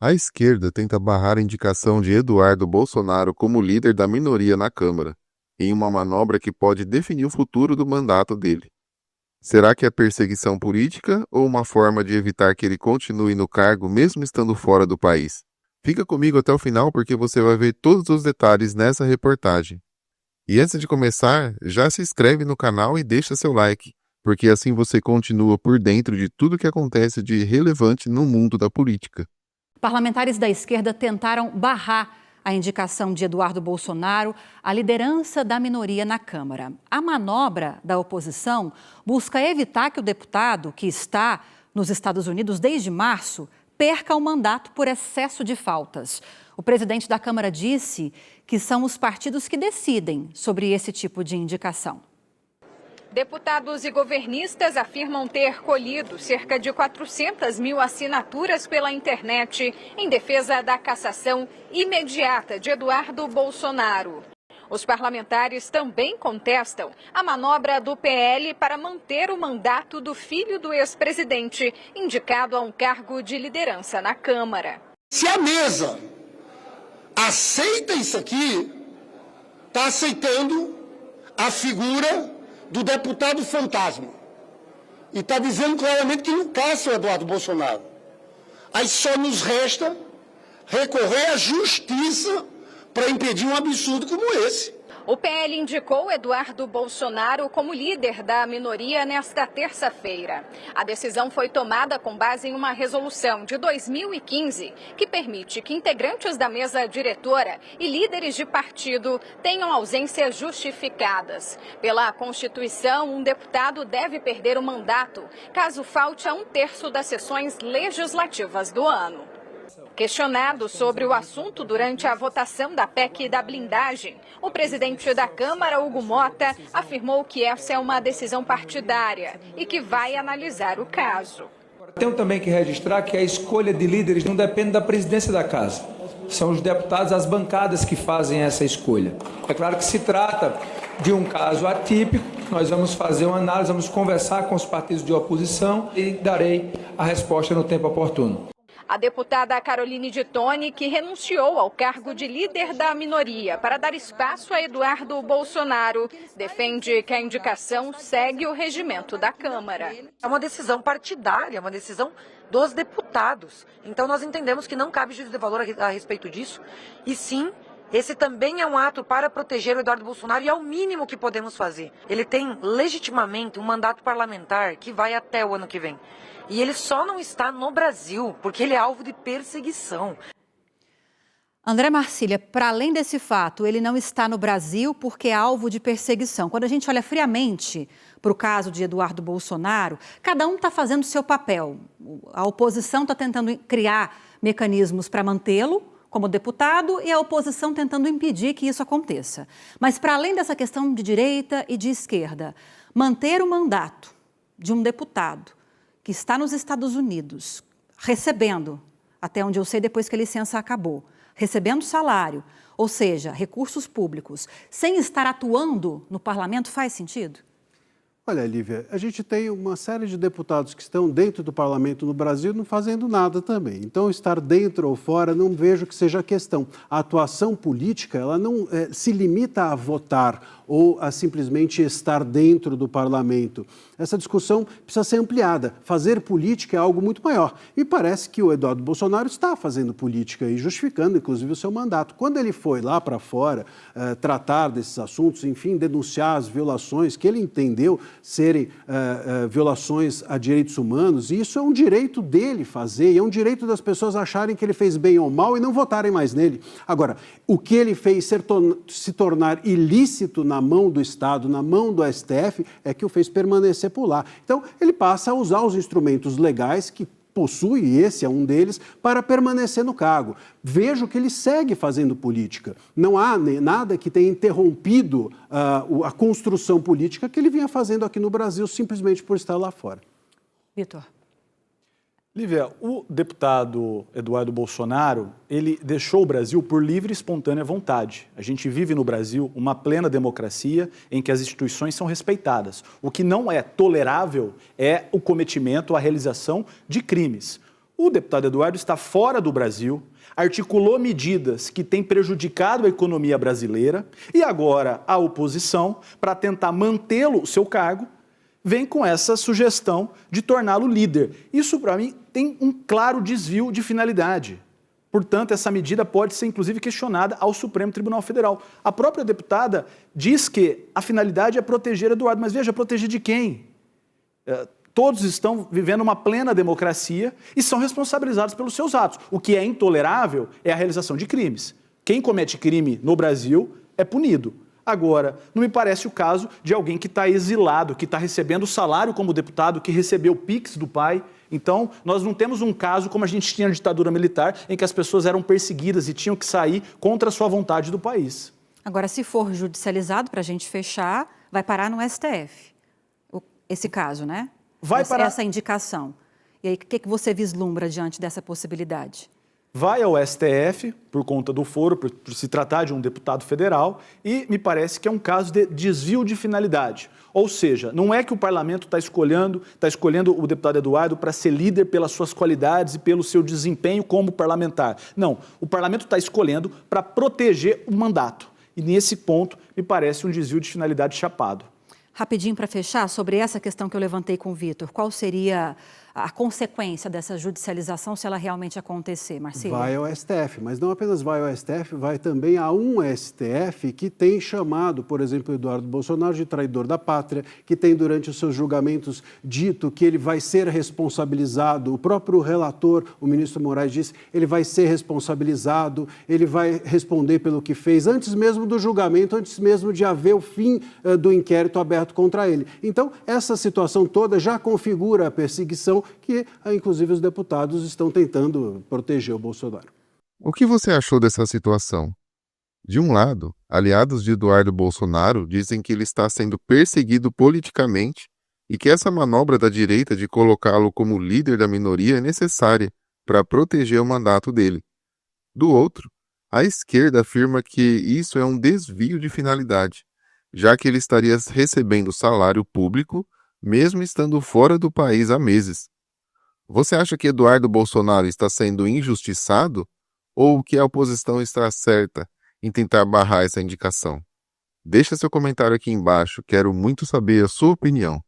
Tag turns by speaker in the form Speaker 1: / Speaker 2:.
Speaker 1: A esquerda tenta barrar a indicação de Eduardo Bolsonaro como líder da minoria na Câmara, em uma manobra que pode definir o futuro do mandato dele. Será que é perseguição política ou uma forma de evitar que ele continue no cargo mesmo estando fora do país? Fica comigo até o final porque você vai ver todos os detalhes nessa reportagem. E antes de começar, já se inscreve no canal e deixa seu like, porque assim você continua por dentro de tudo que acontece de relevante no mundo da política.
Speaker 2: Parlamentares da esquerda tentaram barrar a indicação de Eduardo Bolsonaro à liderança da minoria na Câmara. A manobra da oposição busca evitar que o deputado, que está nos Estados Unidos desde março, perca o mandato por excesso de faltas. O presidente da Câmara disse que são os partidos que decidem sobre esse tipo de indicação.
Speaker 3: Deputados e governistas afirmam ter colhido cerca de 400 mil assinaturas pela internet em defesa da cassação imediata de Eduardo Bolsonaro. Os parlamentares também contestam a manobra do PL para manter o mandato do filho do ex-presidente, indicado a um cargo de liderança na Câmara.
Speaker 4: Se a mesa aceita isso aqui, está aceitando a figura do deputado fantasma. E está dizendo claramente que não caça o Eduardo Bolsonaro. Aí só nos resta recorrer à justiça para impedir um absurdo como esse.
Speaker 3: O PL indicou Eduardo Bolsonaro como líder da minoria nesta terça-feira. A decisão foi tomada com base em uma resolução de 2015 que permite que integrantes da mesa diretora e líderes de partido tenham ausências justificadas. Pela Constituição, um deputado deve perder o mandato caso falte a 1/3 das sessões legislativas do ano. Questionado sobre o assunto durante a votação da PEC da blindagem, o presidente da Câmara, Hugo Mota, afirmou que essa é uma decisão partidária e que vai analisar o caso.
Speaker 5: Tenho também que registrar que a escolha de líderes não depende da presidência da Casa. São os deputados, as bancadas que fazem essa escolha. É claro que se trata de um caso atípico, nós vamos fazer uma análise, vamos conversar com os partidos de oposição e darei a resposta no tempo oportuno.
Speaker 3: A deputada Caroline de Toni, que renunciou ao cargo de líder da minoria para dar espaço a Eduardo Bolsonaro, defende que a indicação segue o regimento da Câmara.
Speaker 6: É uma decisão partidária, é uma decisão dos deputados. Então nós entendemos que não cabe juízo de valor a respeito disso. E sim, esse também é um ato para proteger o Eduardo Bolsonaro e é o mínimo que podemos fazer. Ele tem legitimamente um mandato parlamentar que vai até o ano que vem. E ele só não está no Brasil porque ele é alvo de perseguição.
Speaker 2: André Marcília, para além desse fato, ele não está no Brasil porque é alvo de perseguição. Quando a gente olha friamente para o caso de Eduardo Bolsonaro, cada um está fazendo o seu papel. A oposição está tentando criar mecanismos para mantê-lo como deputado e a oposição tentando impedir que isso aconteça. Mas para além dessa questão de direita e de esquerda, manter o mandato de um deputado que está nos Estados Unidos, recebendo, até onde eu sei depois que a licença acabou, recebendo salário, ou seja, recursos públicos, sem estar atuando no parlamento, faz sentido?
Speaker 7: Olha, Lívia, a gente tem uma série de deputados que estão dentro do parlamento no Brasil não fazendo nada também. Então, estar dentro ou fora, não vejo que seja a questão. A atuação política, ela não se limita a votar ou a simplesmente estar dentro do parlamento. Essa discussão precisa ser ampliada. Fazer política é algo muito maior. E parece que o Eduardo Bolsonaro está fazendo política e justificando, inclusive, o seu mandato. Quando ele foi lá para fora tratar desses assuntos, enfim, denunciar as violações que ele entendeu serem violações a direitos humanos, e isso é um direito dele fazer, e é um direito das pessoas acharem que ele fez bem ou mal e não votarem mais nele. Agora, o que ele fez se tornar ilícito na mão do Estado, na mão do STF, é que o fez permanecer por lá. Então, ele passa a usar os instrumentos legais que possui, e esse é um deles, para permanecer no cargo. Vejo que ele segue fazendo política. Não há nada que tenha interrompido a construção política que ele vinha fazendo aqui no Brasil, simplesmente por estar lá fora.
Speaker 2: Vitor.
Speaker 8: Lívia, o deputado Eduardo Bolsonaro, ele deixou o Brasil por livre e espontânea vontade. A gente vive no Brasil uma plena democracia em que as instituições são respeitadas. O que não é tolerável é o cometimento, a realização de crimes. O deputado Eduardo está fora do Brasil, articulou medidas que têm prejudicado a economia brasileira e agora a oposição, para tentar mantê-lo, seu cargo, vem com essa sugestão de torná-lo líder. Isso, para mim, tem um claro desvio de finalidade. Portanto, essa medida pode ser, inclusive, questionada ao Supremo Tribunal Federal. A própria deputada diz que a finalidade é proteger Eduardo, mas veja, proteger de quem? Todos estão vivendo uma plena democracia e são responsabilizados pelos seus atos. O que é intolerável é a realização de crimes. Quem comete crime no Brasil é punido. Agora, não me parece o caso de alguém que está exilado, que está recebendo salário como deputado, que recebeu Pix do pai. Então, nós não temos um caso como a gente tinha na ditadura militar, em que as pessoas eram perseguidas e tinham que sair contra a sua vontade do país.
Speaker 2: Agora, se for judicializado, para a gente fechar, vai parar no STF. Esse caso, né?
Speaker 8: Vai parar...
Speaker 2: Essa indicação. E aí, o que você vislumbra diante dessa possibilidade?
Speaker 8: Vai ao STF, por conta do foro, por se tratar de um deputado federal, e me parece que é um caso de desvio de finalidade. Ou seja, não é que o parlamento está escolhendo o deputado Eduardo para ser líder pelas suas qualidades e pelo seu desempenho como parlamentar. Não, o parlamento está escolhendo para proteger o mandato. E nesse ponto, me parece um desvio de finalidade chapado.
Speaker 2: Rapidinho para fechar, sobre essa questão que eu levantei com o Vitor, qual seria a consequência dessa judicialização se ela realmente acontecer, Marcílio?
Speaker 7: Vai ao STF, mas não apenas vai ao STF, vai também a um STF que tem chamado, por exemplo, Eduardo Bolsonaro de traidor da pátria, que tem durante os seus julgamentos dito que ele vai ser responsabilizado, o próprio relator, o ministro Moraes disse, ele vai ser responsabilizado, ele vai responder pelo que fez, antes mesmo do julgamento, antes mesmo de haver o fim do inquérito aberto contra ele. Então, essa situação toda já configura a perseguição que, inclusive, os deputados estão tentando proteger o Bolsonaro.
Speaker 1: O que você achou dessa situação? De um lado, aliados de Eduardo Bolsonaro dizem que ele está sendo perseguido politicamente e que essa manobra da direita de colocá-lo como líder da minoria é necessária para proteger o mandato dele. Do outro, a esquerda afirma que isso é um desvio de finalidade, já que ele estaria recebendo salário público mesmo estando fora do país há meses. Você acha que Eduardo Bolsonaro está sendo injustiçado ou que a oposição está certa em tentar barrar essa indicação? Deixa seu comentário aqui embaixo, quero muito saber a sua opinião.